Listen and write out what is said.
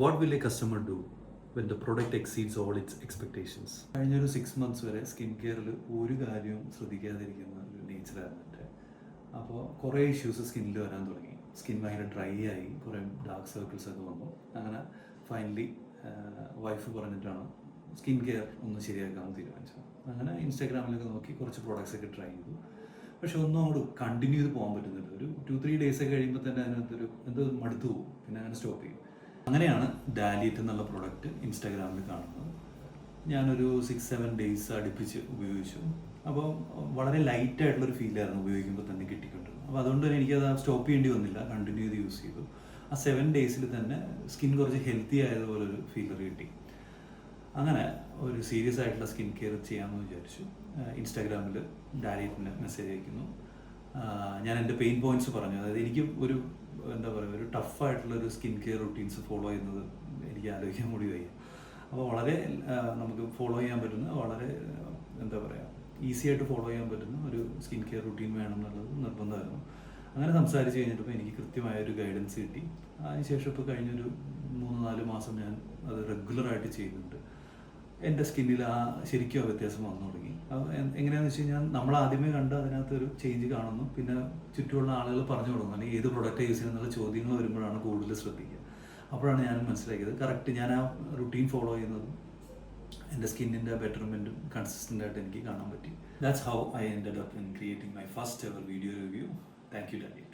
What will a customer do when the product exceeds all its expectations? കഴിഞ്ഞൊരു 6 months വരെ skin കെയറിൽ ഒരു കാര്യവും ശ്രദ്ധിക്കാതിരിക്കുന്ന ഒരു നേച്ചറായിരുന്നു എൻ്റെ. അപ്പോൾ കുറേ ഇഷ്യൂസ് സ്കിന്നിൽ വരാൻ തുടങ്ങി. സ്കിൻ ഭയങ്കര ഡ്രൈ ആയി, കുറേ ഡാർക്ക് സർക്കിൾസ് ഒക്കെ വന്നു. അങ്ങനെ ഫൈനലി വൈഫ് പറഞ്ഞിട്ടാണ് സ്കിൻ കെയർ ഒന്ന് ശരിയാക്കാമെന്ന് തീരുമാനിച്ചത്. അങ്ങനെ ഇൻസ്റ്റാഗ്രാമിലൊക്കെ നോക്കി കുറച്ച് പ്രോഡക്റ്റ്സ് ഒക്കെ ട്രൈ ചെയ്തു. പക്ഷെ ഒന്നും അങ്ങോട്ട് കണ്ടിന്യൂ ചെയ്ത് പോകാൻ പറ്റുന്നില്ല. ഒരു 2-3 days ഒക്കെ കഴിയുമ്പോൾ തന്നെ അതിനകത്തൊരു എന്തോ മടുത്തു പോകും, പിന്നെ അങ്ങനെ സ്റ്റോപ്പ് ചെയ്യും. അങ്ങനെയാണ് ഡാലിയറ്റ് എന്നുള്ള പ്രോഡക്റ്റ് ഇൻസ്റ്റാഗ്രാമിൽ കാണുന്നത്. ഞാനൊരു 6-7 days അടുപ്പിച്ച് ഉപയോഗിച്ചു. അപ്പോൾ വളരെ ലൈറ്റായിട്ടുള്ളൊരു ഫീലായിരുന്നു ഉപയോഗിക്കുമ്പോൾ തന്നെ കിട്ടിക്കൊണ്ടിരുന്നത്. അപ്പോൾ അതുകൊണ്ട് തന്നെ എനിക്കത് സ്റ്റോപ്പ് ചെയ്യേണ്ടി വന്നില്ല, കണ്ടിന്യൂ ചെയ്ത് യൂസ് ചെയ്തു. ആ 7 days തന്നെ സ്കിൻ കുറച്ച് ഹെൽത്തി ആയതുപോലൊരു ഫീലർ കിട്ടി. അങ്ങനെ ഒരു സീരിയസ് ആയിട്ടുള്ള സ്കിൻ കെയർ ചെയ്യാമെന്ന് വിചാരിച്ചു. ഇൻസ്റ്റാഗ്രാമിൽ ഡാലിയറ്റിന് മെസ്സേജ് അയക്കുന്നു. ഞാൻ എൻ്റെ പെയിൻ പോയിന്റ്സ് പറഞ്ഞു. അതായത് എനിക്ക് ഒരു എന്താ പറയുക, ഒരു ടഫായിട്ടുള്ളൊരു സ്കിൻ കെയർ റുട്ടീൻസ് ഫോളോ ചെയ്യുന്നത് എനിക്ക് ആലോചിക്കാൻ കൂടി വയ്യ. അപ്പോൾ വളരെ നമുക്ക് ഫോളോ ചെയ്യാൻ പറ്റുന്ന, വളരെ എന്താ പറയുക, ഈസി ആയിട്ട് ഫോളോ ചെയ്യാൻ പറ്റുന്ന ഒരു സ്കിൻ കെയർ റുട്ടീൻ വേണം എന്നുള്ളത് നിർബന്ധമായിരുന്നു. അങ്ങനെ സംസാരിച്ച് കഴിഞ്ഞപ്പോൾ എനിക്ക് കൃത്യമായ ഒരു ഗൈഡൻസ് കിട്ടി. അതിനുശേഷം ഇപ്പോൾ കഴിഞ്ഞൊരു 3-4 മാസം ഞാൻ അത് റെഗുലറായിട്ട് ചെയ്യുന്നുണ്ട്. എൻ്റെ സ്കിന്നിൽ ശരിക്കും ആ വ്യത്യാസം വന്നു തുടങ്ങി. എങ്ങനെയാണെന്ന് വെച്ച് കഴിഞ്ഞാൽ നമ്മൾ ആദ്യമേ കണ്ട് അതിനകത്തൊരു ചേഞ്ച് കാണുന്നു, പിന്നെ ചുറ്റുമുള്ള ആളുകൾ പറഞ്ഞു തുടങ്ങും, അല്ലെങ്കിൽ ഏത് പ്രൊഡക്റ്റ് യൂസ് ചെയ്യുന്നുള്ള ചോദ്യങ്ങൾ വരുമ്പോഴാണ് കൂടുതൽ ശ്രദ്ധിക്കുക. അപ്പോഴാണ് ഞാൻ മനസ്സിലാക്കിയത് കറക്റ്റ് ഞാൻ ആ റുട്ടീൻ ഫോളോ ചെയ്യുന്നതും എൻ്റെ സ്കിന്നിൻ്റെ ബെറ്റർമെൻറ്റും കൺസിസ്റ്റൻ്റ് ആയിട്ട് എനിക്ക് കാണാൻ പറ്റി. That's how I ended up in creating my first ever video review. Thank you ഡാലിയറ്റ്.